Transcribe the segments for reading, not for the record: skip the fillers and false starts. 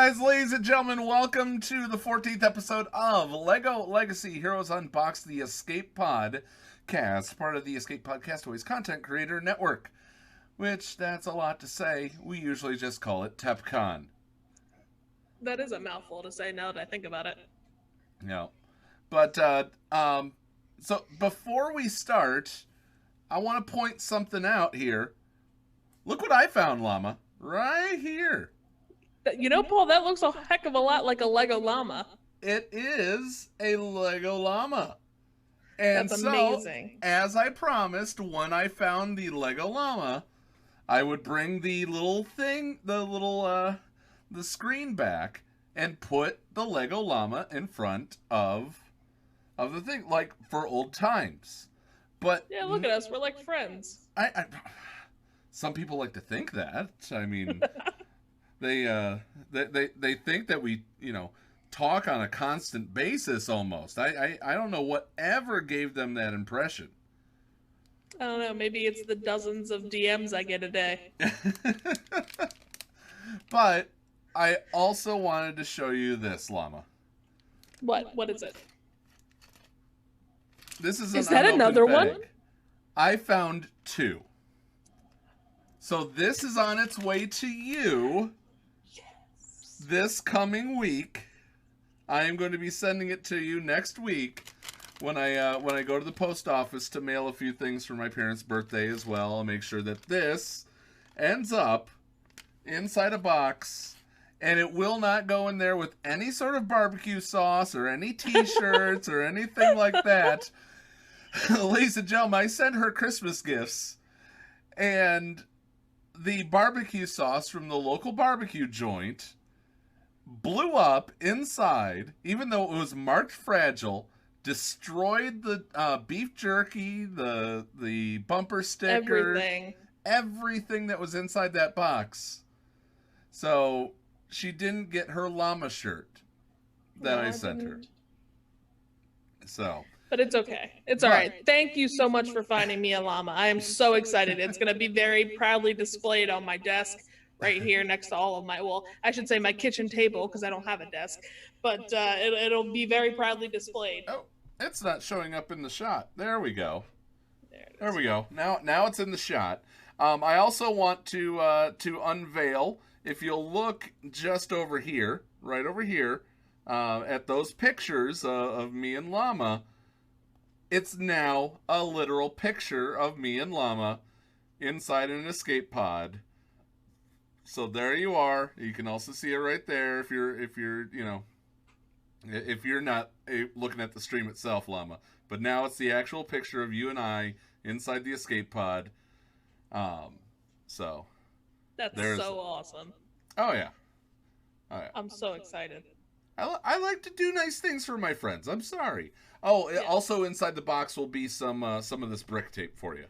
guys, ladies and gentlemen, welcome to the 14th episode of LEGO Legacy Heroes Unboxed, the Escape Pod cast, part of the Escape Podcastaways Content Creator Network, which, that's a lot to say. We usually just call it TEPCon. That is a mouthful to say now that I think about it. Yeah. But, so before we start, I want to point something out here. Look what I found, Llama. Right here. You know, Paul, that looks a heck of a lot like a Lego llama. It is a Lego llama. And That's so, amazing. as I promised, when I found the Lego llama, I would bring the little thing, the screen back and put the Lego llama in front of the thing, like for old times. But yeah, look at us. We're like friends. Some people like to think that. I mean, they think that we, talk on a constant basis almost. I don't know whatever gave them that impression. I don't know. Maybe it's the dozens of DMs I get a day. But I also wanted to show you this, Llama. What? What is it? This is that another one? I found two. So this is on its way to you. Yes. This coming week. I am going to be sending it to you next week when I go to the post office to mail a few things for my parents' birthday as well. I'll make sure that this ends up inside a box, and it will not go in there with any sort of barbecue sauce or any t-shirts or anything like that. Ladies and gentlemen, I sent her Christmas gifts, and the barbecue sauce from the local barbecue joint blew up inside, even though it was marked fragile, destroyed the beef jerky, the bumper sticker, everything that was inside that box. So she didn't get her llama shirt that I sent her. So. But it's okay. It's all right. Thank you so much for finding me a llama. I am so excited. It's going to be very proudly displayed on my desk right here next to all of my, well, I should say my kitchen table because I don't have a desk. But it'll be very proudly displayed. Oh, it's not showing up in the shot. There we go. There we go. Now it's in the shot. I also want to unveil, if you'll look just over here, right over here, at those pictures of me and Llama, it's now a literal picture of me and Llama inside an escape pod. So there you are. You can also see it right there if you're not looking at the stream itself, Llama. But now it's the actual picture of you and I inside the escape pod. So that's so awesome. Oh yeah. I'm so excited. I like to do nice things for my friends. I'm sorry. Oh, yeah. Also inside the box will be some of this brick tape for you.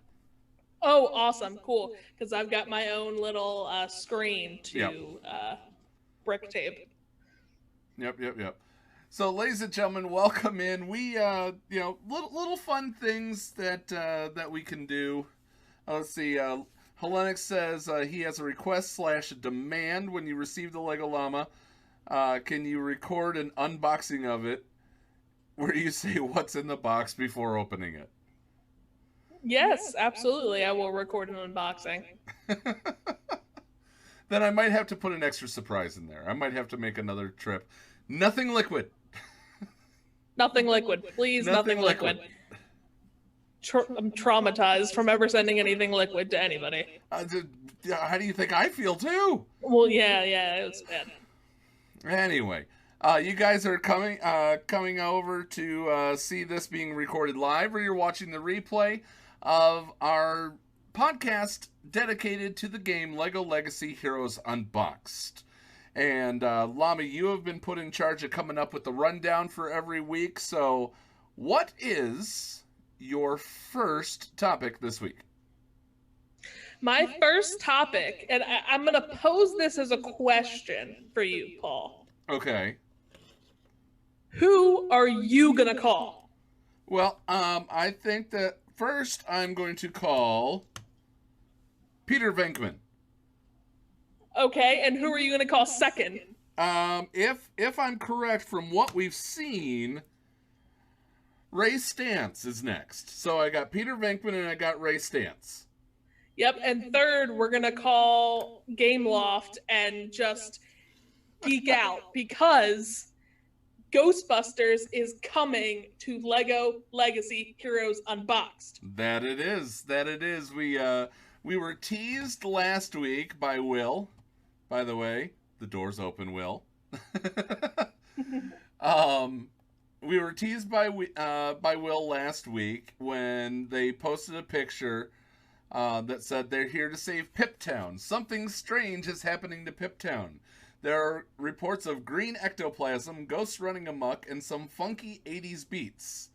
Oh, awesome. Cool. Because I've got my own little screen to brick tape. Yep. So, ladies and gentlemen, welcome in. We, little fun things that we can do. Let's see. Hellenic says he has a request/demand when you receive the Lego Llama. Can you record an unboxing of it where you say what's in the box before opening it? Yes, absolutely. I will record an unboxing. Then I might have to put an extra surprise in there. I might have to make another trip. Nothing liquid. Nothing liquid. Please, nothing liquid. I'm traumatized from ever sending anything liquid to anybody. How do you think I feel, too? Well, yeah, it was bad. Anyway, you guys are coming over to see this being recorded live, or you're watching the replay of our podcast dedicated to the game LEGO Legacy Heroes Unboxed. And Llama, you have been put in charge of coming up with the rundown for every week. So what is your first topic this week? My first topic, and I'm going to pose this as a question for you, Paul. Okay. Who are you going to call? Well, I think that first I'm going to call Peter Venkman. Okay, and who are you going to call second? If I'm correct from what we've seen, Ray Stantz is next. So I got Peter Venkman and I got Ray Stantz. Yep, and third, we're going to call Gameloft and just geek out because Ghostbusters is coming to Lego Legacy Heroes Unboxed. That it is. That it is. We were teased last week by Will. By the way, the door's open, Will. We were teased by Will last week when they posted a picture that said they're here to save Piptown. Something strange is happening to Piptown. There are reports of green ectoplasm, ghosts running amok, and some funky 80s beats.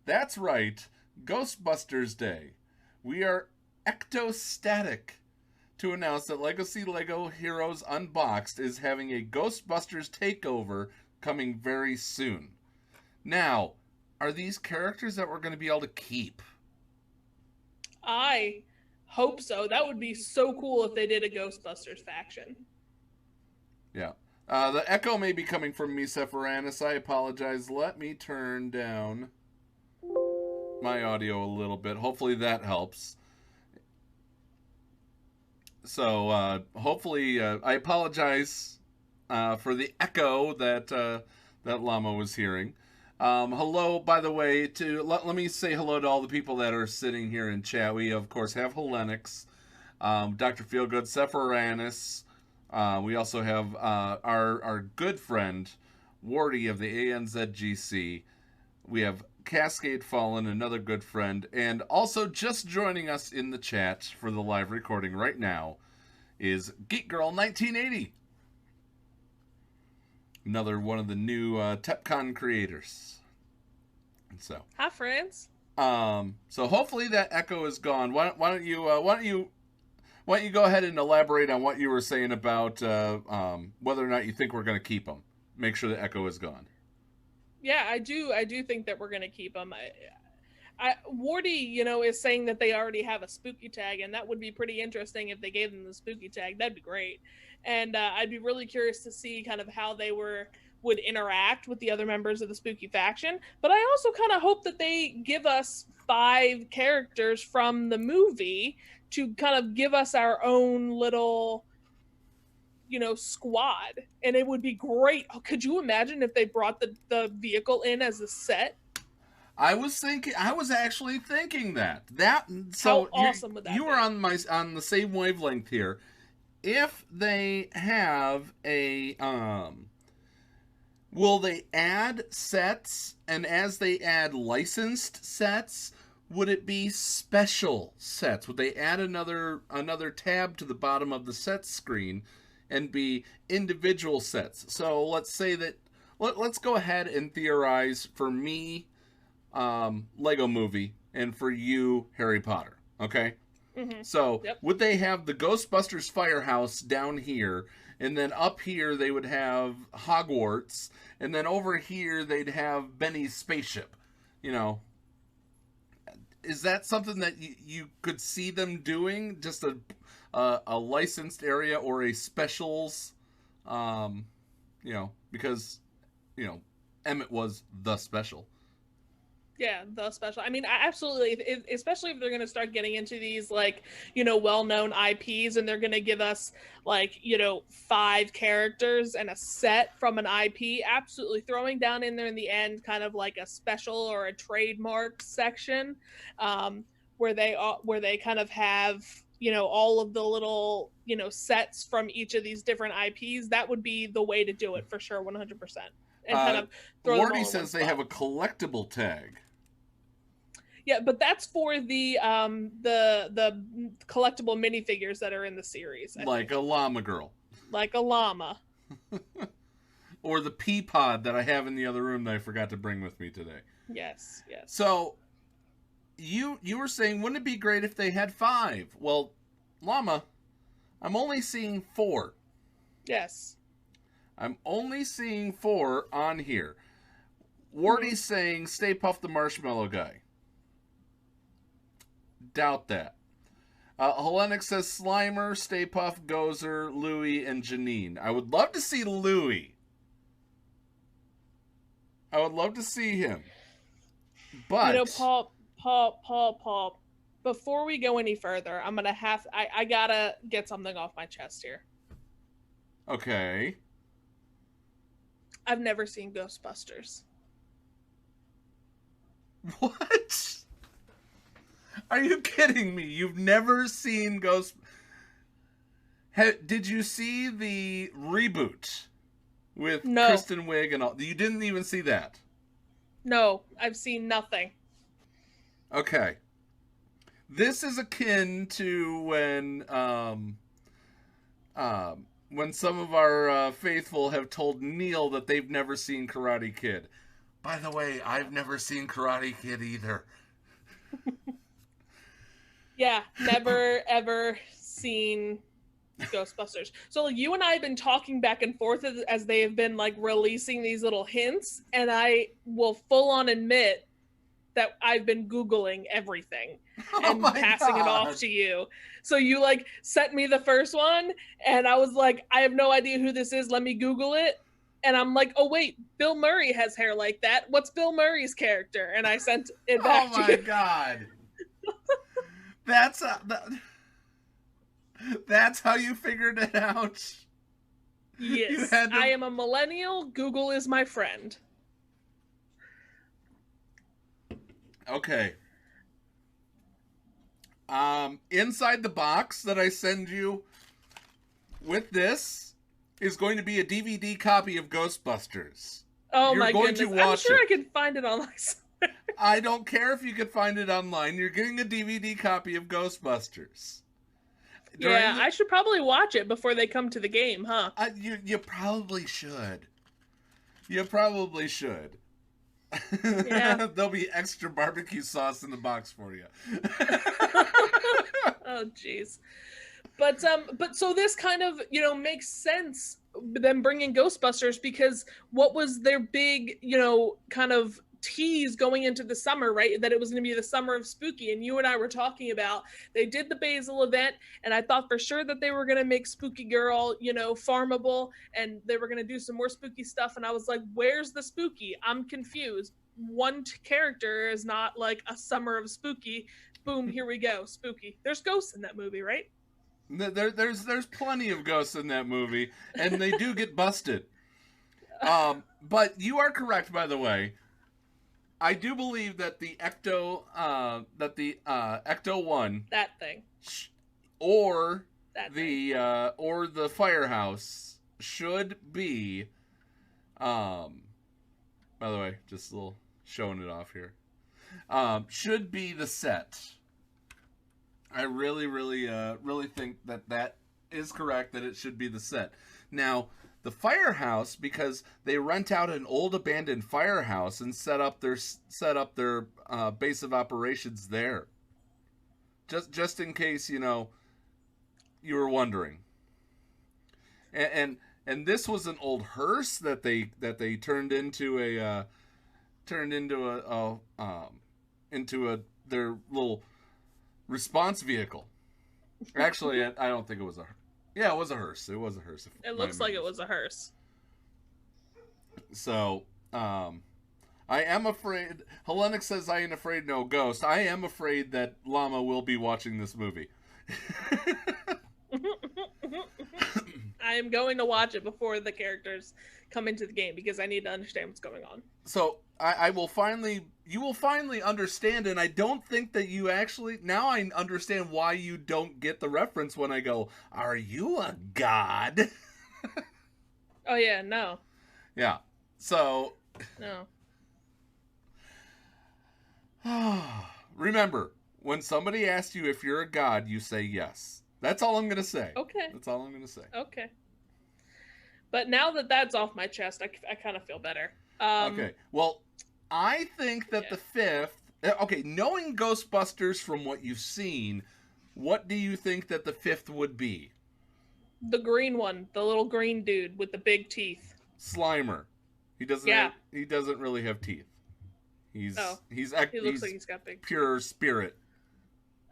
That's right, Ghostbusters Day. We are ectostatic to announce that Legacy Lego Heroes Unboxed is having a Ghostbusters takeover coming very soon. Now, are these characters that we're going to be able to keep? I hope so. That would be so cool if they did a Ghostbusters faction. Yeah. The echo may be coming from me, Sephoranis. I apologize. Let me turn down my audio a little bit. Hopefully that helps. So, hopefully, I apologize for the echo that Llama was hearing. Hello, by the way, let me say hello to all the people that are sitting here in chat. We, of course, have Helenix, Dr. Feelgood, Sephoranis. We also have our good friend, Wardy of the ANZGC. We have Cascade Fallen, another good friend. And also just joining us in the chat for the live recording right now is Geek Girl 1980. Another one of the new TepCon creators. And so. Hi, friends. So hopefully that echo is gone. Why don't you go ahead and elaborate on what you were saying about whether or not you think we're going to keep them? Make sure the echo is gone. Yeah, I do think that we're going to keep them. Wardy, is saying that they already have a spooky tag, and that would be pretty interesting if they gave them the spooky tag. That'd be great. And I'd be really curious to see kind of how they would interact with the other members of the spooky faction. But I also kind of hope that they give us 5 characters from the movie to kind of give us our own little, squad. And it would be great. Oh, could you imagine if they brought the vehicle in as a set? I was actually thinking that. How awesome would that be? You were on the same wavelength here. If they have a will they add sets, and as they add licensed sets, would it be special sets? Would they add another tab to the bottom of the set screen and be individual sets? So let's say that let's go ahead and theorize for me Lego Movie and for you Harry Potter, okay? Mm-hmm. So Yep. Would they have the Ghostbusters firehouse down here, and then up here they would have Hogwarts, and then over here they'd have Benny's spaceship? Is that something that you could see them doing? Just a licensed area or a specials, because Emmett was the special. Yeah, the special. I mean, absolutely. Especially if they're going to start getting into these, well-known IPs, and they're going to give us, 5 characters and a set from an IP. Absolutely. Throwing down in there in the end kind of like a special or a trademark section where they kind of have, all of the little, sets from each of these different IPs. That would be the way to do it for sure, 100%. And kind of throw them all in Wardy says they have a collectible tag. Yeah, but that's for the collectible minifigures that are in the series. Like a llama girl. Like a llama. Or the pea pod that I have in the other room that I forgot to bring with me today. Yes. So, you were saying, wouldn't it be great if they had 5? Well, llama, I'm only seeing 4. Yes. I'm only seeing 4 on here. Wardy's saying Stay Puft the Marshmallow Guy. Doubt that. Hellenic says Slimer, Stay Puft, Gozer, Louie, and Janine. I would love to see Louie. I would love to see him. But You know, Paul. Before we go any further, I gotta get something off my chest here. Okay. I've never seen Ghostbusters. What? Are you kidding me? You've never seen Did you see the reboot with Kristen Wiig and all? You didn't even see that? No, I've seen nothing. Okay. This is akin to when some of our faithful have told Neil that they've never seen Karate Kid. By the way, I've never seen Karate Kid either. Yeah, never ever seen Ghostbusters. So like, you and I have been talking back and forth as they have been like releasing these little hints, and I will full on admit that I've been Googling everything and passing it off to you. So you like sent me the first one, and I was like, I have no idea who this is. Let me Google it. And I'm like, oh wait, Bill Murray has hair like that. What's Bill Murray's character? And I sent it back to you. Oh my God. That's how you figured it out? Yes, I am a millennial. Google is my friend. Okay. Inside the box that I send you with this is going to be a DVD copy of Ghostbusters. Oh my goodness. I'm sure I can find it online somewhere. I don't care if you can find it online. You're getting a DVD copy of Ghostbusters. I should probably watch it before they come to the game, huh? You probably should. You probably should. Yeah. There'll be extra barbecue sauce in the box for you. Oh, jeez. But so this kind of, makes sense, them bringing Ghostbusters, because what was their big, kind of tease going into the summer, right? That it was going to be the summer of spooky. And you and I were talking about, they did the Basil event, and I thought for sure that they were going to make Spooky Girl, farmable, and they were going to do some more spooky stuff. And I was like, where's the spooky? I'm confused. One character is not like a summer of spooky. Boom, here we go, spooky. There's ghosts in that movie, right? There's plenty of ghosts in that movie, and they do get busted. But you are correct, by the way. I do believe that the Ecto 1, that thing, or the Firehouse should be. By the way, just a little showing it off here. Should be the set. I really think that is correct, that it should be the set. Now, the Firehouse, because they rent out an old abandoned firehouse and set up their base of operations there. Just in case, you were wondering. And this was an old hearse that they turned into their little response vehicle. Actually, I don't think it was a. Yeah, it was a hearse. It was a hearse. It looks like it was a hearse. So, I am afraid. Hellenic says, I ain't afraid no ghost. I am afraid that Llama will be watching this movie. I am going to watch it before the characters come into the game, because I need to understand what's going on. So, you will finally understand, and I don't think that you actually, now I understand why you don't get the reference when I go, are you a god? Oh yeah, no. Yeah, so. No. Remember, when somebody asks you if you're a god, you say yes. That's all I'm going to say. Okay. That's all I'm going to say. Okay. But now that that's off my chest, I kind of feel better. Okay. Well, I think that the fifth... Okay, knowing Ghostbusters from what you've seen, what do you think that the fifth would be? The green one. The little green dude with the big teeth. Slimer. He doesn't really have teeth. He looks like he's got big... pure spirit.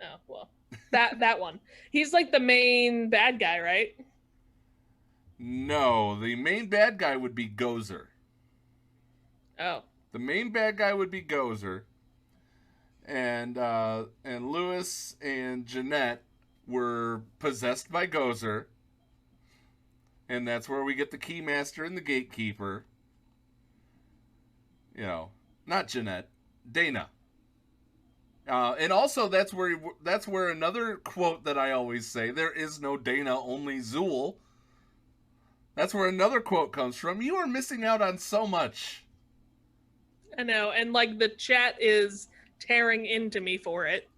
Oh, well. That one. He's like the main bad guy, right? No, the main bad guy would be Gozer. Oh. The main bad guy would be Gozer. And Lewis and Jeanette were possessed by Gozer. And that's where we get the Keymaster and the Gatekeeper. You know, not Jeanette, Dana. And also that's where another quote that I always say, there is no Dana, only Zool. That's where another quote comes from. You are missing out on so much. I know, and like the chat is tearing into me for it.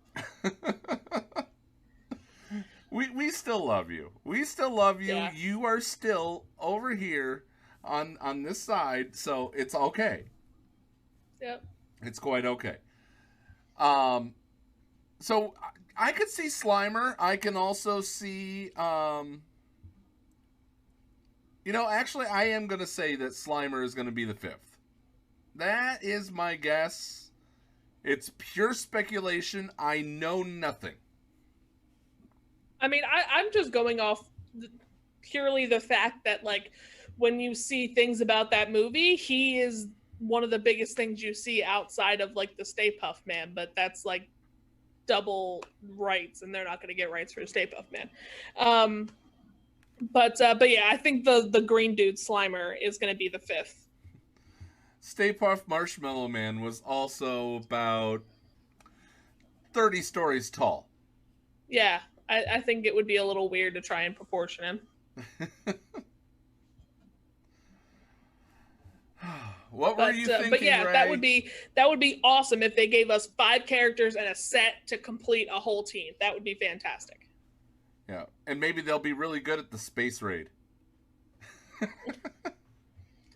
We still love you. We still love you. Yeah. You are still over here on this side, so it's okay. Yep. It's quite okay. So I could see Slimer. I can also see actually I am going to say that Slimer is going to be the 5th. That is my guess. It's pure speculation. I know nothing. I mean, I'm just going off purely the fact that, like, when you see things about that movie, he is one of the biggest things you see outside of, like, the Stay Puft Man, but that's, like, double rights, and they're not going to get rights for the Stay Puft Man. But yeah, I think the green dude Slimer is going to be the 5th. Stay Puft Marshmallow Man was also about 30 stories tall. Yeah, I think it would be a little weird to try and proportion him. What were you thinking, But yeah, Ray? that would be awesome if they gave us 5 characters and a set to complete a whole team. That would be fantastic. Yeah, and maybe they'll be really good at the space raid.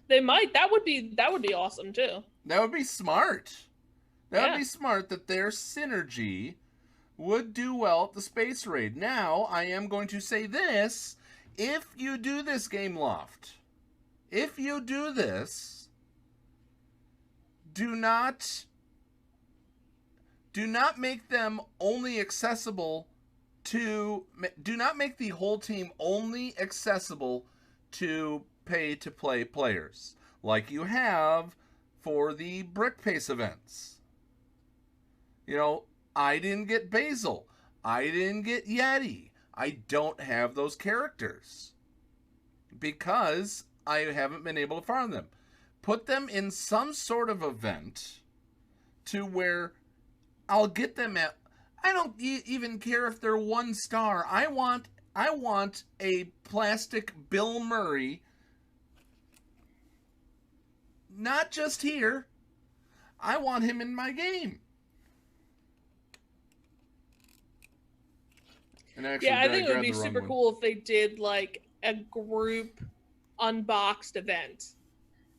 They might. That would be awesome too. That would be smart. That would be smart that their synergy would do well at the space raid. Now, I am going to say this. If you do this, Gameloft, if you do this, do not make them only accessible to... Do not make the whole team only accessible to pay-to-play players, like you have for the Brick Pace events. You know, I didn't get Basil. I didn't get Yeti. I don't have those characters because I haven't been able to farm them. Put them in some sort of event to where I'll get them at... I don't even care if they're 1 star. I want a plastic Bill Murray. Not just here. I want him in my game. Yeah, I think it would be super cool if they did like a group unboxed event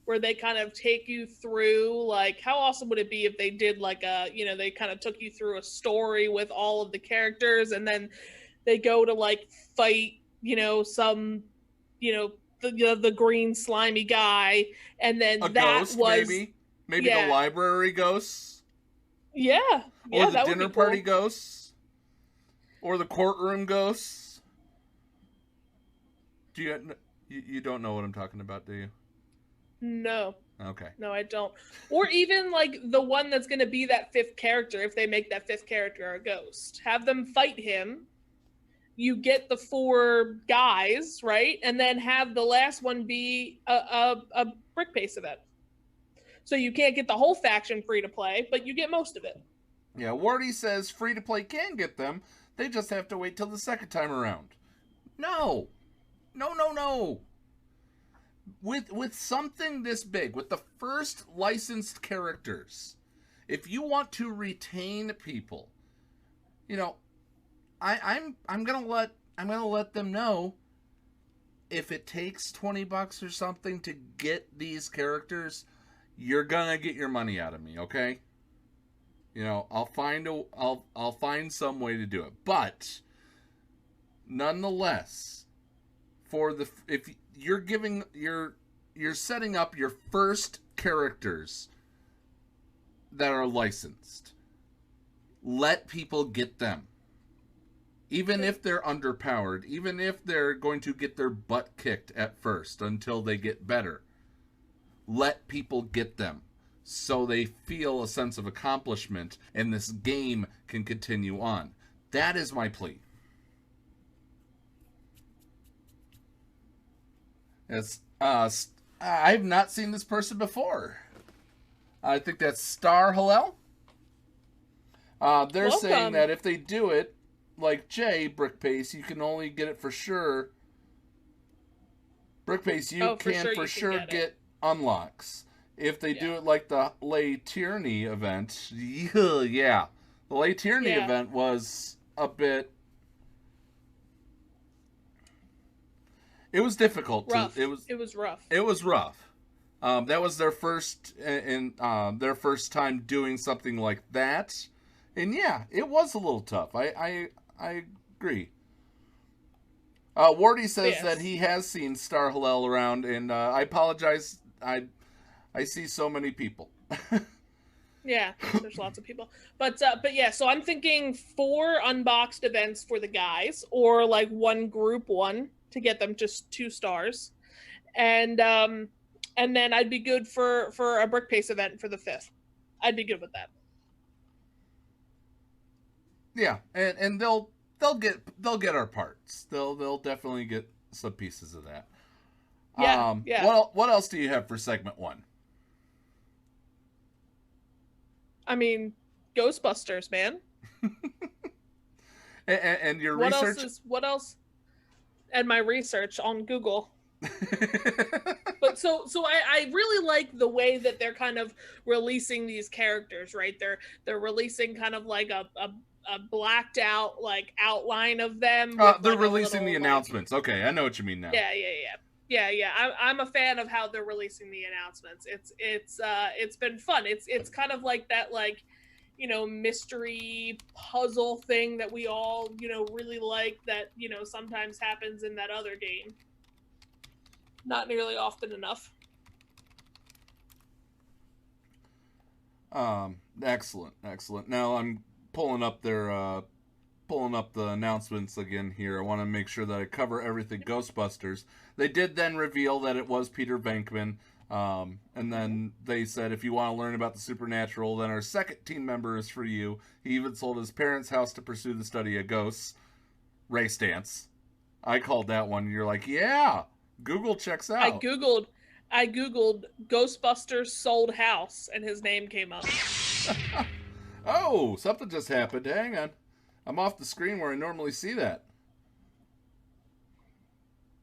where they kind of take you through, like, how awesome would it be if they did like they kind of took you through a story with all of the characters, and then they go to like fight, some, the green slimy guy, and then a that ghost, was maybe the library ghosts. Yeah. Or the dinner party ghosts. Or the courtroom ghosts. Do you don't know what I'm talking about, do you? No. Okay. No, I don't. Or even like the one that's going to be that 5th character, if they make that 5th character a ghost. Have them fight him. You get the 4 guys, right? And then have the last one be a Brick Pace event. So you can't get the whole faction free to play, but you get most of it. Yeah, Wardy says free to play can get them. They just have to wait till the second time around. No. With something this big, with the first licensed characters, if you want to retain people, I'm gonna let them know if it takes $20 or something to get these characters, you're gonna get your money out of me, okay? I'll find some way to do it. But nonetheless, if you're setting up your first characters that are licensed, let people get them. Even if they're underpowered, even if they're going to get their butt kicked at first until they get better, let people get them so they feel a sense of accomplishment and this game can continue on. That is my plea. It's, I've not seen this person before. I think that's Star Hillel. They're saying that if they do it, like Jay, Brickpace, you can only get it for sure. Brickpace, you can for sure get unlocks. If they do it like the Lay Tyranny event, yeah. The Lay Tyranny event was a bit... It was difficult. Rough. It was rough. It was rough. That was their first their first time doing something like that. And yeah, it was a little tough. I agree. Wardy says that he has seen Star Hillel around, and I apologize. I see so many people. Yeah, there's lots of people. But yeah, so I'm thinking 4 unboxed events for the guys, or like one group one to get them just 2 stars. And then I'd be good for a Brickpace event for the 5th. I'd be good with that. Yeah, and they'll get our parts. They'll definitely get some pieces of that. Yeah. What else do you have for segment 1? I mean, Ghostbusters, man. and your research. What else? And my research on Google. But so I really like the way that they're kind of releasing these characters, right? They're releasing kind of like a blacked out like outline of them. They're releasing the announcements. Okay, I know what you mean now. Yeah. I'm a fan of how they're releasing the announcements. It's been fun. It's kind of like that, like, you know, mystery puzzle thing that we all, you know, really like, that, you know, sometimes happens in that other game. Not nearly often enough. Excellent. Now I'm pulling up the announcements again here. I want to make sure that I cover everything Ghostbusters. They did then reveal that it was Peter Venkman. And then they said, if you want to learn about the supernatural, then our second team member is for you. He even sold his parents' house to pursue the study of ghosts. Ray Stantz. I called that one. You're like, yeah, Google checks out. I Googled Ghostbusters sold house, and his name came up. Oh, something just happened. Hang on. I'm off the screen where I normally see that.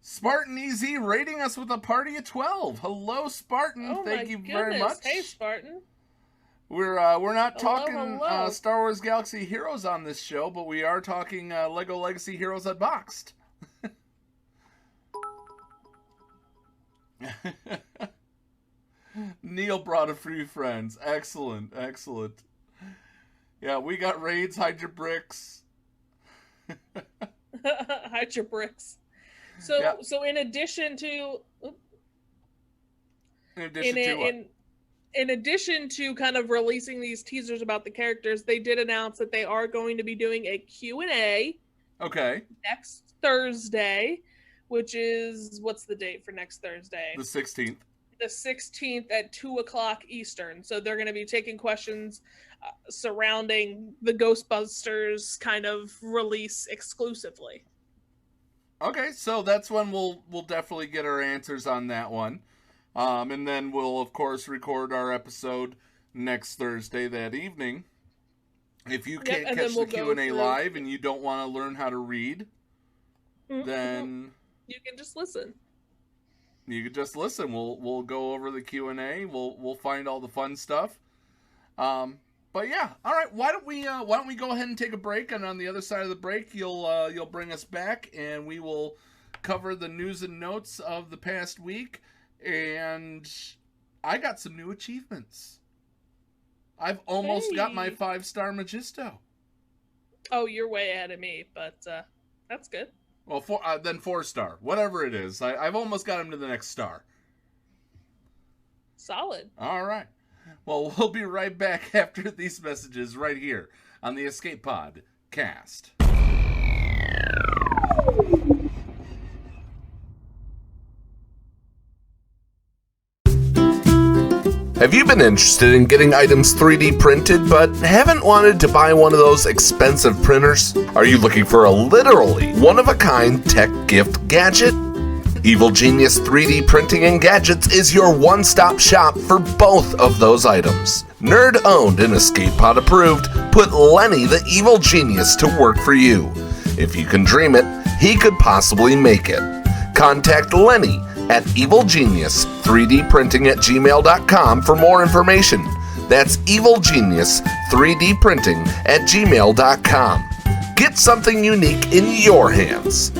Spartan EZ rating us with a party of 12. Hello, Spartan. Oh, Thank you very much. Hey, Spartan. We're not talking Star Wars Galaxy Heroes on this show, but we are talking Lego Legacy Heroes Unboxed. Neil brought a few friends. Excellent. Yeah, we got raids. Hide your bricks. Hide your bricks. So in addition to in addition to kind of releasing these teasers about the characters, they did announce that they are going to be doing a Q&A. Okay. Next Thursday, which is, what's the date for next Thursday? The 16th. The 16th at 2:00 Eastern. So they're going to be taking questions surrounding the Ghostbusters kind of release exclusively. Okay, so that's when we'll definitely get our answers on that one. And then we'll, of course, record our episode next Thursday that evening. If you can't catch the Q&A live and you don't want to learn how to read, then... You can just listen. You can just listen. We'll go over the Q&A. We'll find all the fun stuff. But yeah, all right. Why don't we go ahead and take a break, and on the other side of the break, you'll bring us back, and we will cover the news and notes of the past week. And I got some new achievements. I've almost got my 5-star Magisto. Oh, you're way ahead of me, but that's good. Well, then 4-star, whatever it is. I've almost got him to the next star. Solid. All right. Well, we'll be right back after these messages right here on the Escape Pod Cast. Have you been interested in getting items 3D printed but haven't wanted to buy one of those expensive printers? Are you looking for a literally one-of-a-kind tech gift gadget? Evil Genius 3D Printing and Gadgets is your one-stop shop for both of those items. Nerd-owned and Escape Pod approved, put Lenny the Evil Genius to work for you. If you can dream it, he could possibly make it. Contact Lenny at evilgenius3dprinting@gmail.com for more information. That's evilgenius3dprinting@gmail.com. Get something unique in your hands.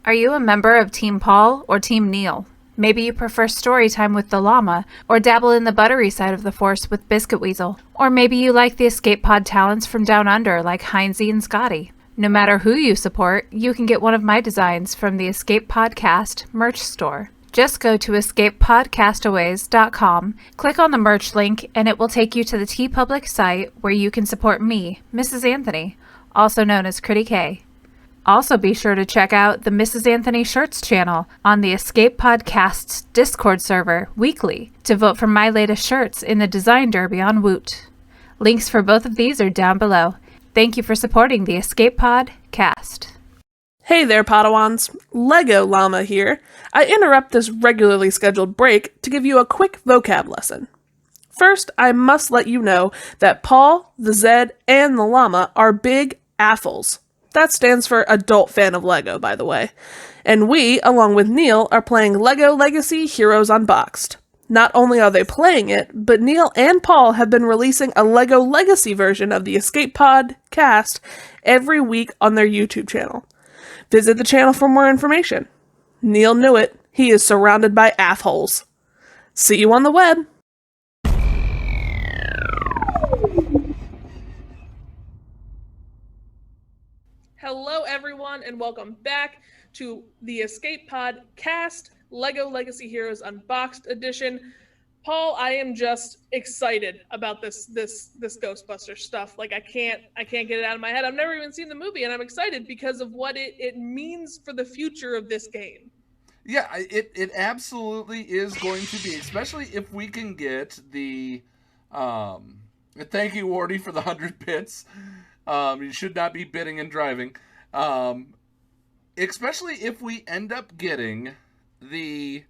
Are you a member of Team Paul or Team Neil? Maybe you prefer story time with the llama, or dabble in the buttery side of the force with Biscuit Weasel. Or maybe you like the Escape Pod talents from Down Under like Heinzie and Scotty. No matter who you support, you can get one of my designs from the Escape Podcast merch store. Just go to escapepodcastaways.com, click on the merch link, and it will take you to the TeePublic site where you can support me, Mrs. Anthony, also known as Critty K. Also be sure to check out the Mrs. Anthony Shirts channel on the Escape Podcast's Discord server weekly to vote for my latest shirts in the Design Derby on Woot. Links for both of these are down below. Thank you for supporting the Escape Podcast. Hey there, Padawans. Lego Llama here. I interrupt this regularly scheduled break to give you a quick vocab lesson. First, I must let you know that Paul, the Zed, and the Llama are big AFOLs. That stands for Adult Fan of Lego, by the way. And we, along with Neil, are playing Lego Legacy Heroes Unboxed. Not only are they playing it, but Neil and Paul have been releasing a Lego Legacy version of the Escape Pod cast every week on their YouTube channel. Visit the channel for more information. Neil knew it. He is surrounded by AFOLs. See you on the web. Hello, everyone, and welcome back to the Escape Pod cast, Lego Legacy Heroes Unboxed edition. Paul, I am just excited about this Ghostbusters stuff. Like I can't get it out of my head. I've never even seen the movie, and I'm excited because of what it means for the future of this game. Yeah, it absolutely is going to be, especially if we can get the thank you, Wardy, for the 100 bits. You should not be bidding and driving. Especially if we end up getting the...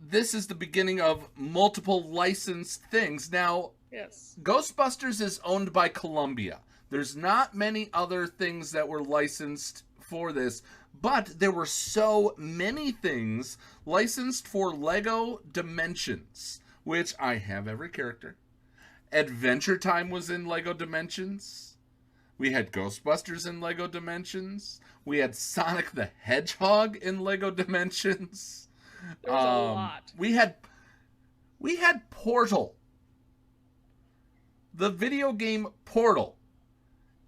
this is the beginning of multiple licensed things. Now, yes, Ghostbusters is owned by Columbia. There's not many other things that were licensed for this, but there were so many things licensed for Lego Dimensions, which I have every character. Adventure Time was in Lego Dimensions. We had Ghostbusters in Lego Dimensions. We had Sonic the Hedgehog in Lego Dimensions. There was a lot. We had Portal. The video game Portal.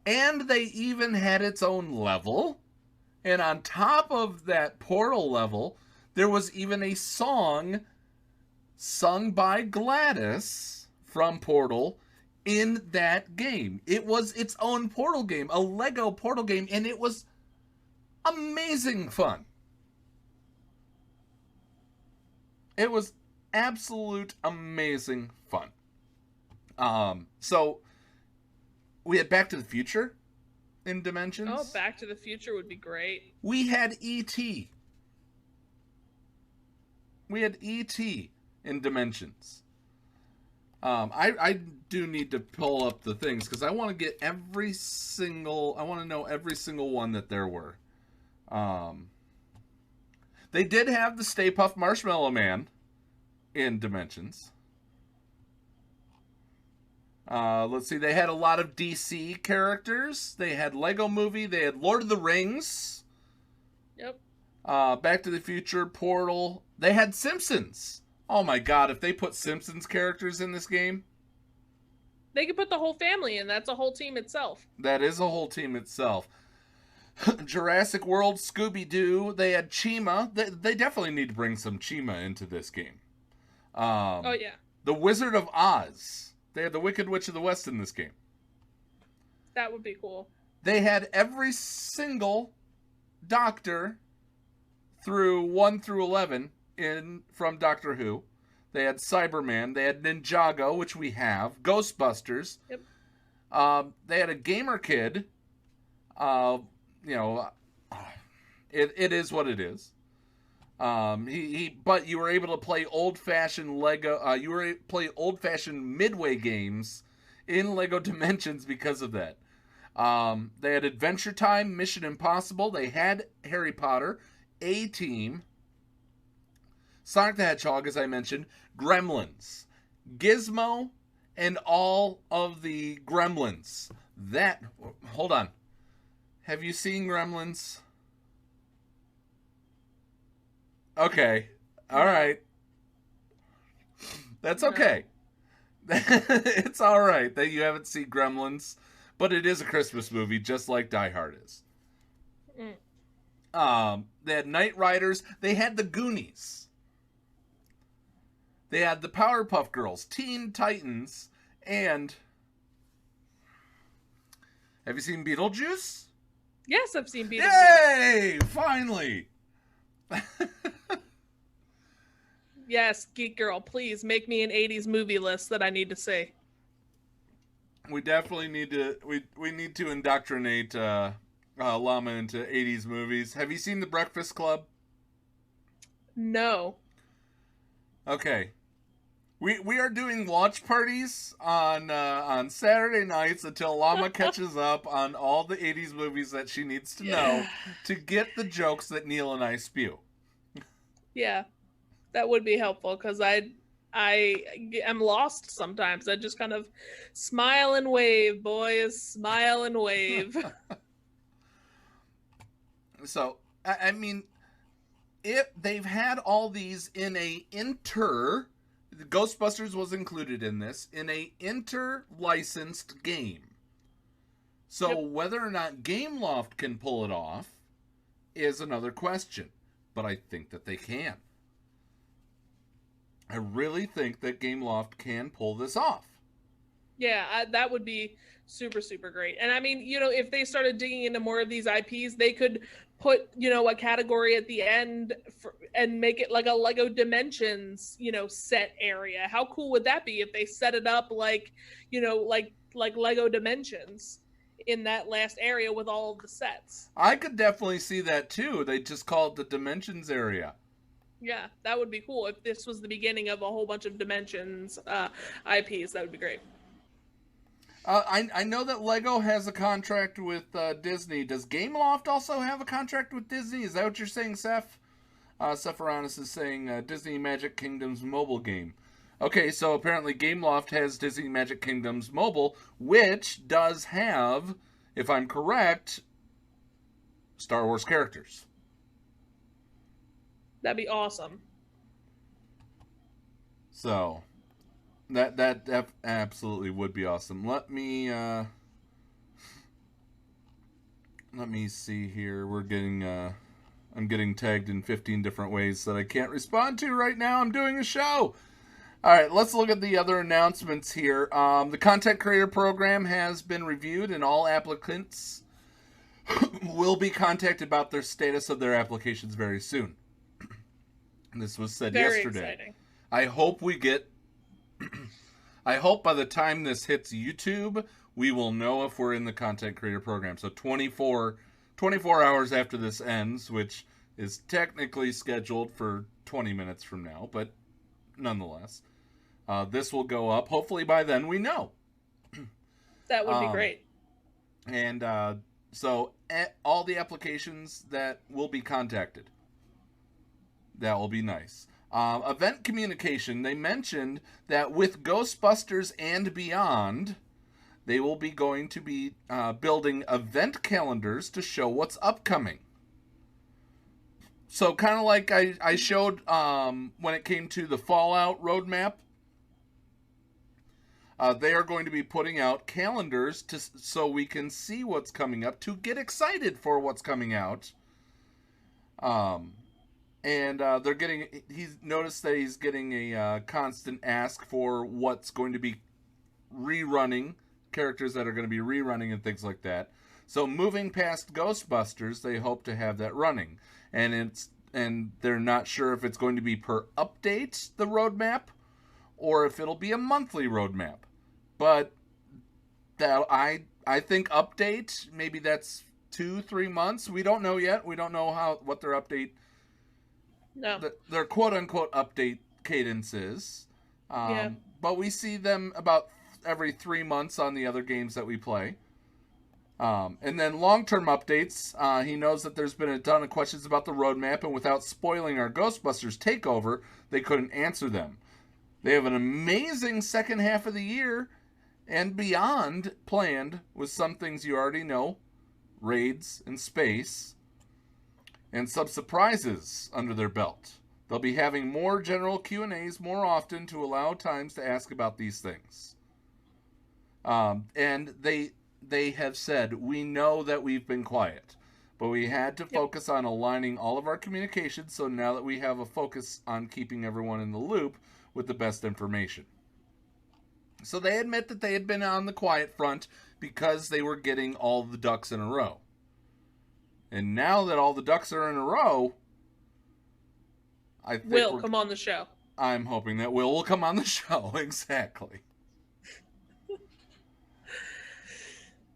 And they even had its own level. And on top of that Portal level, there was even a song sung by Gladys from Portal in that game. It was its own Portal game, a Lego Portal game, and it was amazing fun. It was absolute amazing fun. So we had Back to the Future in Dimensions. Oh, Back to the Future would be great. We had E.T. We had E.T. in Dimensions. I do need to pull up the things because I want to get I want to know every single one that there were. They did have the Stay Puft Marshmallow Man in Dimensions. Let's see, they had a lot of DC characters. They had Lego Movie. They had Lord of the Rings. Yep. Back to the Future, Portal. They had Simpsons. Oh my god, if they put Simpsons characters in this game. They could put the whole family in. That's a whole team itself. That is a whole team itself. Jurassic World, Scooby-Doo. They had Chima. They definitely need to bring some Chima into this game. Oh, yeah. The Wizard of Oz. They had the Wicked Witch of the West in this game. That would be cool. They had every single Doctor through 1 through 11 from Doctor Who. They had Cyberman. They had Ninjago, which we have. Ghostbusters. Yep. They had a gamer kid. You know, it is what it is. But you were able to play old-fashioned Lego. You were able to play old-fashioned Midway games in Lego Dimensions because of that. They had Adventure Time, Mission Impossible. They had Harry Potter, A-Team, Sonic the Hedgehog, as I mentioned, Gremlins, Gizmo, and all of the Gremlins. Hold on. Have you seen Gremlins? Okay. All right. That's okay. It's all right that you haven't seen Gremlins, but it is a Christmas movie, just like Die Hard is. They had Knight Riders. They had the Goonies. They had the Powerpuff Girls, Teen Titans, and... Have you seen Beetlejuice? Yes, I've seen Beetlejuice. Yay! Finally! Yes, Geek Girl, please make me an 80s movie list that I need to see. We definitely need to... We need to indoctrinate Llama into 80s movies. Have you seen The Breakfast Club? No. Okay. We are doing watch parties on Saturday nights until Llama catches up on all the 80s movies that she needs to know to get the jokes that Neil and I spew. Yeah, that would be helpful because I am lost sometimes. I just kind of smile and wave, boys. Smile and wave. So, I mean, if they've had all these in Ghostbusters was included in this, in a inter-licensed game. So whether or not Gameloft can pull it off is another question. But I think that they can. I really think that Gameloft can pull this off. Yeah, that would be super, super great. And I mean, if they started digging into more of these IPs, they could put, a category at the end and make it like a Lego Dimensions, set area. How cool would that be if they set it up like Lego Dimensions in that last area with all of the sets? I could definitely see that too. They just call it the Dimensions area. Yeah, that would be cool. If this was the beginning of a whole bunch of Dimensions IPs, that would be great. I know that Lego has a contract with Disney. Does Gameloft also have a contract with Disney? Is that what you're saying, Seth? Sephironis is saying Disney Magic Kingdom's mobile game. Okay, so apparently Gameloft has Disney Magic Kingdom's mobile, which does have, if I'm correct, Star Wars characters. That'd be awesome. So... That absolutely would be awesome. Let me see here. I'm getting tagged in 15 different ways that I can't respond to right now. I'm doing a show. All right, let's look at the other announcements here. The Content Creator Program has been reviewed, and all applicants will be contacted about their status of their applications very soon. This was said yesterday. Exciting. I hope by the time this hits YouTube, we will know if we're in the Content Creator Program. So 24 hours after this ends, which is technically scheduled for 20 minutes from now, but nonetheless, this will go up. Hopefully by then we know. That would be great. And so all the applications that will be contacted, that will be nice. Event communication, they mentioned that with Ghostbusters and beyond, they will be going to be building event calendars to show what's upcoming. So kind of like I showed when it came to the Fallout roadmap, they are going to be putting out calendars so we can see what's coming up, to get excited for what's coming out. And he's noticed that he's getting a constant ask for what's going to be rerunning, characters that are going to be rerunning and things like that. So moving past Ghostbusters, they hope to have that running. And and they're not sure if it's going to be per update, the roadmap, or if it'll be a monthly roadmap. But that I think update, maybe that's 2-3 months. We don't know yet. We don't know what their update, their quote unquote update cadence is. But we see them about every 3 months on the other games that we play. And then long-term updates, he knows that there's been a ton of questions about the roadmap, and without spoiling our Ghostbusters takeover, they couldn't answer them. They have an amazing second half of the year and beyond planned, with some things you already know, raids and space, and some surprises under their belt. They'll be having more general Q&As more often to allow times to ask about these things. And they have said, we know that we've been quiet, but we had to focus on aligning all of our communications, so now that we have a focus on keeping everyone in the loop with the best information. So they admit that they had been on the quiet front because they were getting all the ducks in a row. And now that all the ducks are in a row, I think Will come on the show. I'm hoping that Will come on the show. Exactly.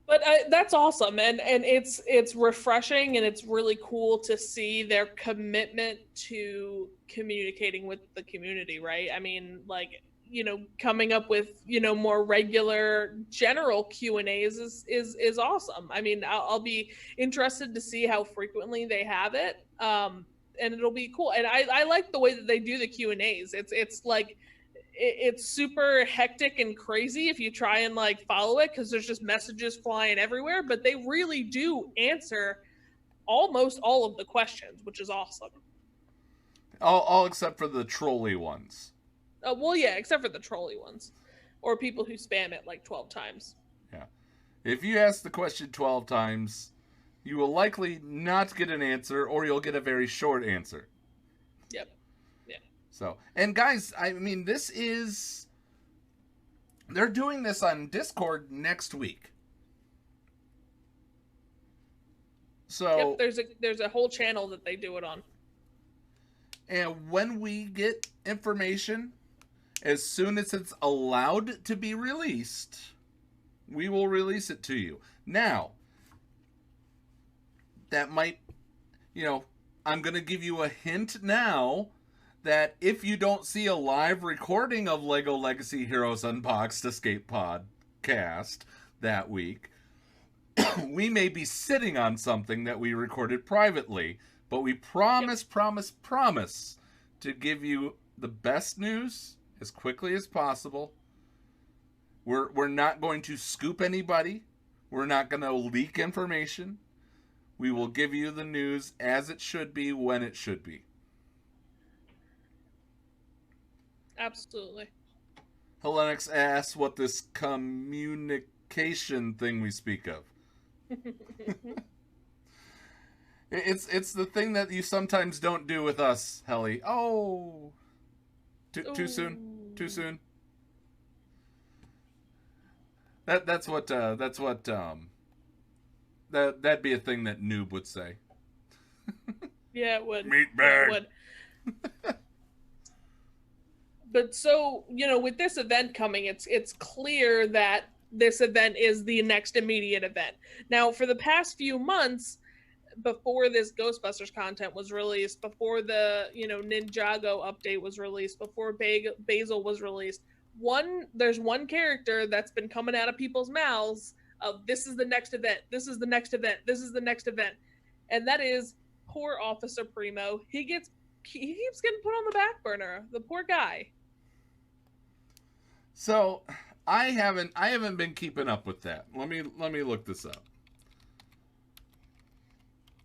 But that's awesome, and it's refreshing, and it's really cool to see their commitment to communicating with the community, right? I mean, like, you know, coming up with, you know, more regular general Q&As is awesome. I mean, I'll be interested to see how frequently they have it, and it'll be cool. And I like the way that they do the Q&As. It's like, it's super hectic and crazy if you try and like follow it, because there's just messages flying everywhere, but they really do answer almost all of the questions, which is awesome. All except for the trolley ones. Well, yeah, except for the trolley ones, or people who spam it like 12 times. Yeah. If you ask the question 12 times, you will likely not get an answer, or you'll get a very short answer. Yep. So, and guys, I mean, they're doing this on Discord next week. So, yep, there's a whole channel that they do it on. And when we get information, as soon as it's allowed to be released, we will release it to you. Now, that might, you know, I'm going to give you a hint now that if you don't see a live recording of LEGO Legacy Heroes Unboxed Escape Podcast that week, we may be sitting on something that we recorded privately, but we promise to give you the best news as quickly as possible. We're not going to scoop anybody. We're not going to leak information. We will give you the news as it should be, when it should be. Absolutely. Hellenix asks what this communication thing we speak of. It's the thing that you sometimes don't do with us, Helly. Oh, too soon. Too soon. That'd be a thing that Noob would say. Yeah, it would. Meatbag. It would. But so, you know, with this event coming, it's clear that this event is the next immediate event. Now, for the past few months, before this Ghostbusters content was released, before the, you know, Ninjago update was released, before Basil was released, there's one character that's been coming out of people's mouths of, this is the next event, this is the next event, this is the next event. And that is poor Officer Primo. He keeps getting put on the back burner. The poor guy. So I haven't been keeping up with that. Let me look this up.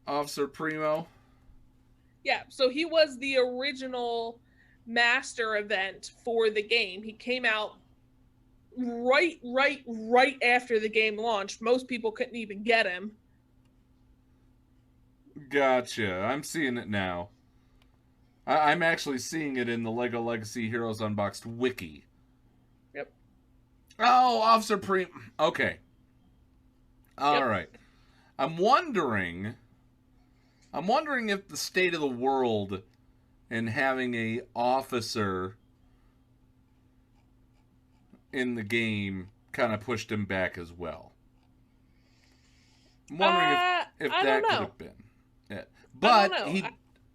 Officer Primo. Yeah, so he was the original master event for the game. He came out right after the game launched. Most people couldn't even get him. Gotcha. I'm seeing it now. I'm actually seeing it in the LEGO Legacy Heroes Unboxed wiki. Yep. Oh, Officer Primo. Okay. All right. I'm wondering I'm wondering if the state of the world and having a officer in the game kind of pushed him back as well. I'm wondering if that could have been it. But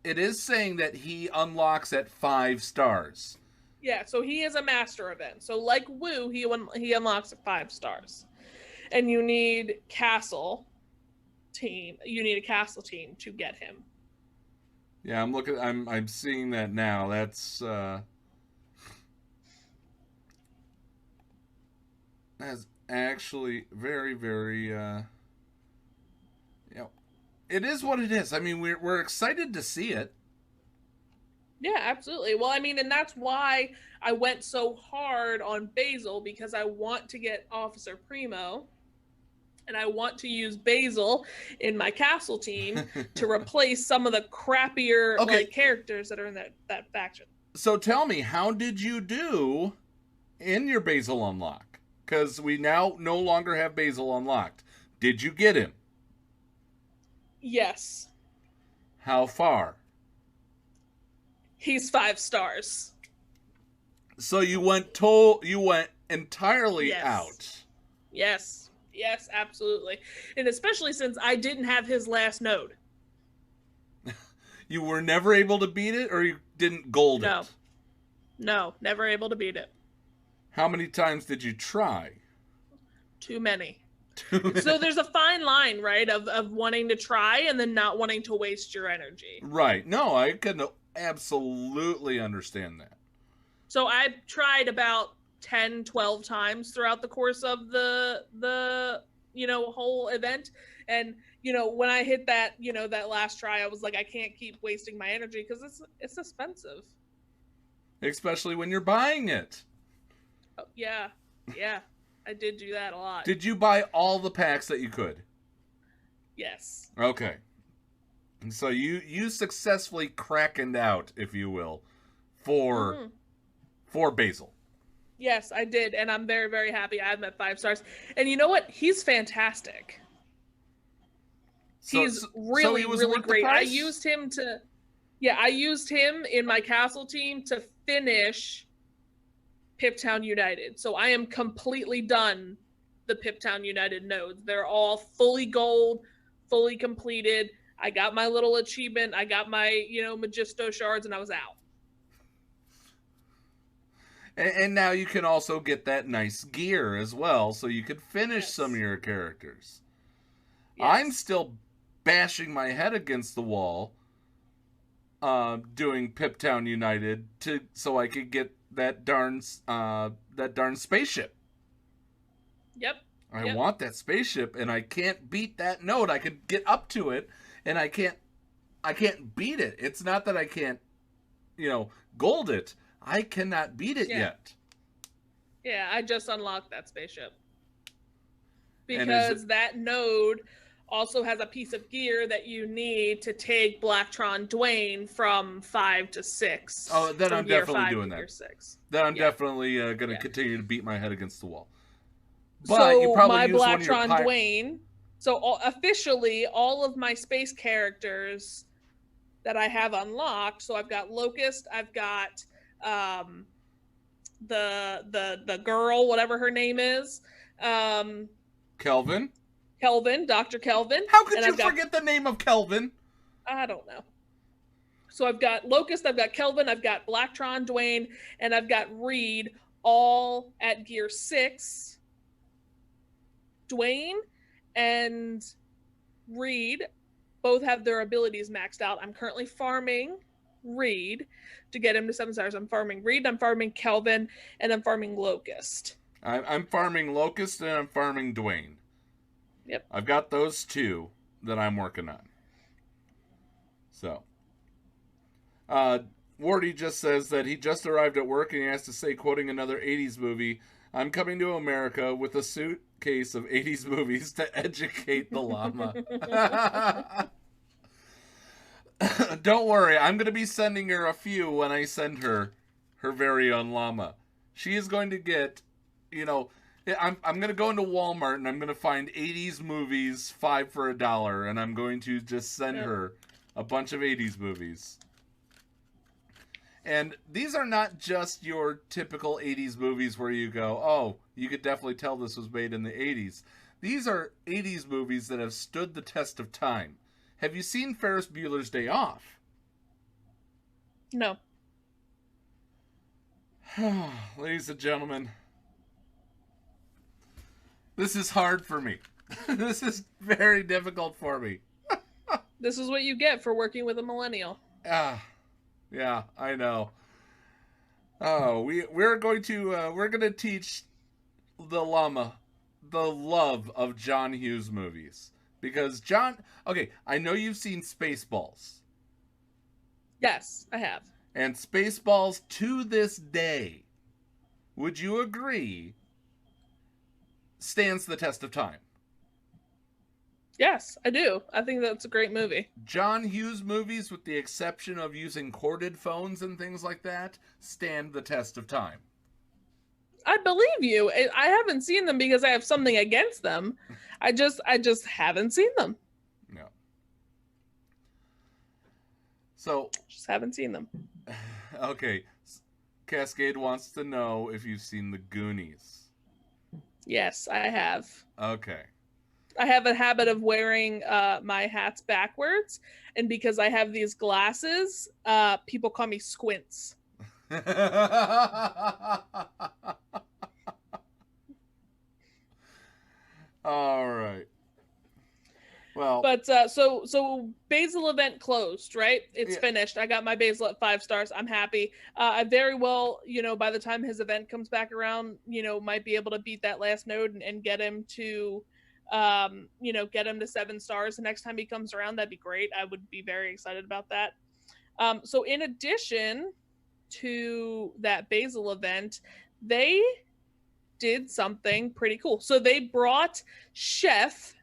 it is saying that he unlocks at 5 stars. Yeah, so he is a master event. So like Woo, he unlocks at 5 stars. And you need castle team. You need a castle team to get him. Yeah, I'm seeing that now. That's actually very, very it is what it is. I mean, we're excited to see it. Yeah, absolutely. Well, I mean, and that's why I went so hard on Basil, because I want to get Officer Primo, and I want to use Basil in my castle team to replace some of the crappier characters that are in that faction. So tell me, how did you do in your Basil unlock? Because we now no longer have Basil unlocked. Did you get him? Yes. How far? He's 5 stars. So you went entirely out. Yes. Yes, absolutely. And especially since I didn't have his last node. You were never able to beat it, or you didn't gold it? No, never able to beat it. How many times did you try? Too many. So there's a fine line, right, of wanting to try and then not wanting to waste your energy. Right. No, I can absolutely understand that. So I tried about 10, 12 times throughout the course of the whole event. And, when I hit that, that last try, I was like, I can't keep wasting my energy because it's expensive. Especially when you're buying it. Oh, yeah. Yeah. I did do that a lot. Did you buy all the packs that you could? Yes. Okay. And so you successfully crackened out, if you will, for Basil. Yes, I did, and I'm very, very happy. I have him at 5 stars. And you know what? He's fantastic. He's really, really great. I used him in my castle team to finish Piptown United. So I am completely done the Piptown United nodes. They're all fully gold, fully completed. I got my little achievement. I got my, Magisto shards, and I was out. And now you can also get that nice gear as well, so you could finish some of your characters. Yes. I'm still bashing my head against the wall doing Piptown United so I could get that darn spaceship. Yep. I want that spaceship, and I can't beat that node. I could get up to it, and I can't beat it. It's not that I can't, gold it. I cannot beat it yet. Yeah, I just unlocked that spaceship. Because that node also has a piece of gear that you need to take Blacktron Dwayne from 5 to 6. Oh, then I'm definitely doing that. 6. Then I'm definitely going to continue to beat my head against the wall. But so you probably my Blacktron Dwayne. So officially, all of my space characters that I have unlocked. So I've got Locust. I've got the girl, whatever her name is. Kelvin. Dr. Kelvin. How could you forget the name of Kelvin? I don't know. So I've got Locust, I've got Kelvin, I've got Blacktron Dwayne, and I've got Reed, all at gear 6. Dwayne and Reed both have their abilities maxed out. I'm currently farming Reed to get him to 7 stars. I'm farming Reed, I'm farming Kelvin, and I'm farming Locust. I'm farming Locust and I'm farming Dwayne. Yep. I've got those 2 that I'm working on. So. Wardy just says that he just arrived at work and he has to say, quoting another 80s movie, "I'm coming to America with a suitcase of 80s movies to educate the llama." Don't worry, I'm going to be sending her a few when I send her very own llama. She is going to get, I'm going to go into Walmart and I'm going to find 80s movies 5 for $1, and I'm going to just send her a bunch of 80s movies. And these are not just your typical 80s movies where you go, oh, you could definitely tell this was made in the 80s. These are 80s movies that have stood the test of time. Have you seen Ferris Bueller's Day Off? No. Ladies and gentlemen, this is hard for me. This is very difficult for me. This is what you get for working with a millennial. Yeah, I know. Oh, we're going to teach the llama the love of John Hughes movies, because okay, I know you've seen Spaceballs. Yes, I have. And Spaceballs to this day, would you agree, stands the test of time? Yes, I do. I think that's a great movie. John Hughes movies, with the exception of using corded phones and things like that, stand the test of time. I believe you. I haven't seen them because I have something against them. I just haven't seen them. No. So. Just haven't seen them. Okay. Cascade wants to know if you've seen The Goonies. Yes, I have. Okay. I have a habit of wearing my hats backwards, and because I have these glasses, people call me Squints. All right. Well, but so Basil event closed, right? It's finished. I got my Basil at 5 stars. I'm happy. I very well, by the time his event comes back around, might be able to beat that last node and get him to get him to 7 stars the next time he comes around. That'd be great. I would be very excited about that. So in addition to that Basil event, they did something pretty cool. So they brought Chef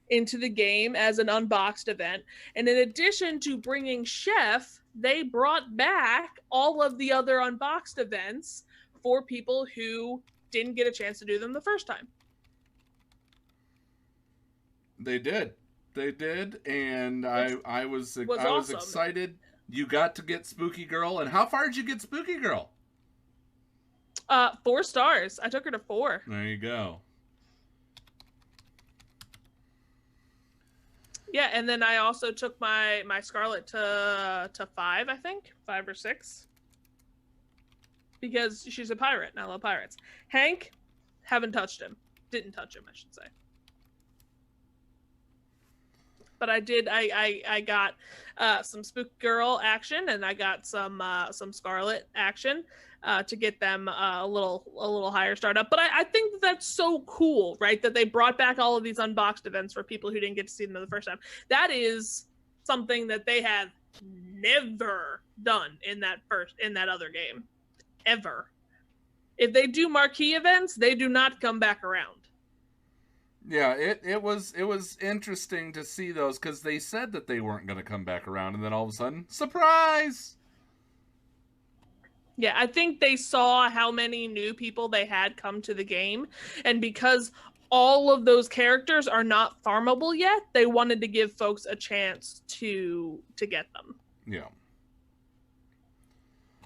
into the game as an unboxed event. And in addition to bringing Chef, they brought back all of the other unboxed events for people who didn't get a chance to do them the first time. They did, and I was awesome. excited. You got to get Spooky Girl, and how far did you get Spooky Girl? 4 stars. I took her to 4. There you go. Yeah, and then I also took my Scarlet to 5, I think, 5 or 6, because she's a pirate, and I love pirates. Hank, haven't touched him. Didn't touch him, I should say. But I did. I got some Spook Girl action, and I got some Scarlet action to get them a little higher start up. But I think that's so cool, right? That they brought back all of these unboxed events for people who didn't get to see them the first time. That is something that they have never done in that other game, ever. If they do marquee events, they do not come back around. Yeah, it was interesting to see those, because they said that they weren't going to come back around, and then all of a sudden, surprise! Yeah, I think they saw how many new people they had come to the game, and because all of those characters are not farmable yet, they wanted to give folks a chance to get them. Yeah.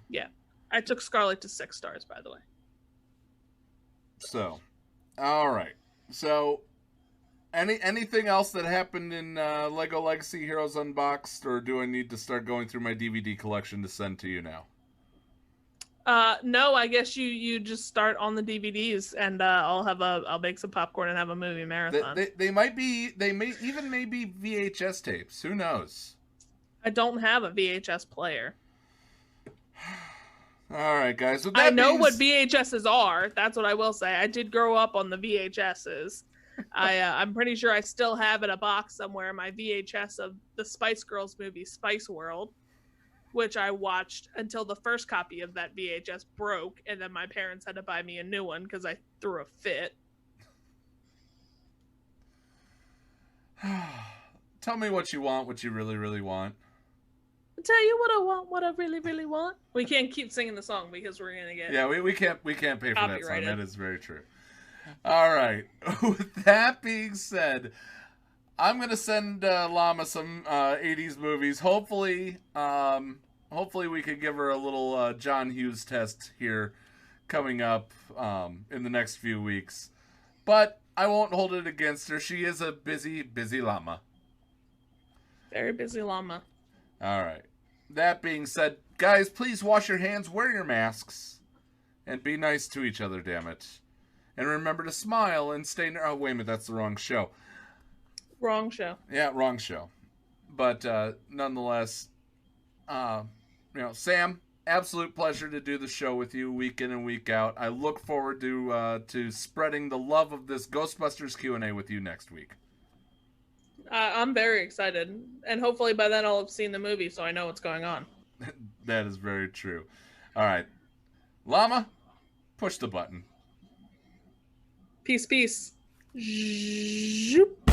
Yeah. I took Scarlet to 6 stars, by the way. So, all right. So, anything else that happened in Lego Legacy Heroes Unboxed, or do I need to start going through my DVD collection to send to you now? No, I guess you just start on the DVDs, and I'll make some popcorn and have a movie marathon. They may even be VHS tapes. Who knows? I don't have a VHS player. All right, guys. I know what VHSs are. That's what I will say. I did grow up on the VHSs. I'm pretty sure I still have in a box somewhere my VHS of the Spice Girls movie Spice World, which I watched until the first copy of that VHS broke, and then my parents had to buy me a new one because I threw a fit. Tell me what you want, what you really, really want. I'll tell you what I want, what I really, really want. We can't keep singing the song because we're gonna get we can't pay for that song. Copyrighted. That is very true. All right. With that being said, I'm gonna send Llama some 80s movies. Hopefully, we could give her a little John Hughes test here coming up in the next few weeks. But I won't hold it against her. She is a busy, busy llama. Very busy llama. All right. That being said, guys, please wash your hands, wear your masks, and be nice to each other, damn it. And remember to smile and stay... Oh, wait a minute, that's the wrong show. Wrong show. Yeah, wrong show. But nonetheless, Sam, absolute pleasure to do the show with you week in and week out. I look forward to spreading the love of this Ghostbusters Q&A with you next week. I'm very excited. And hopefully by then I'll have seen the movie so I know what's going on. That is very true. All right. Llama, push the button. Peace, peace. Zoop.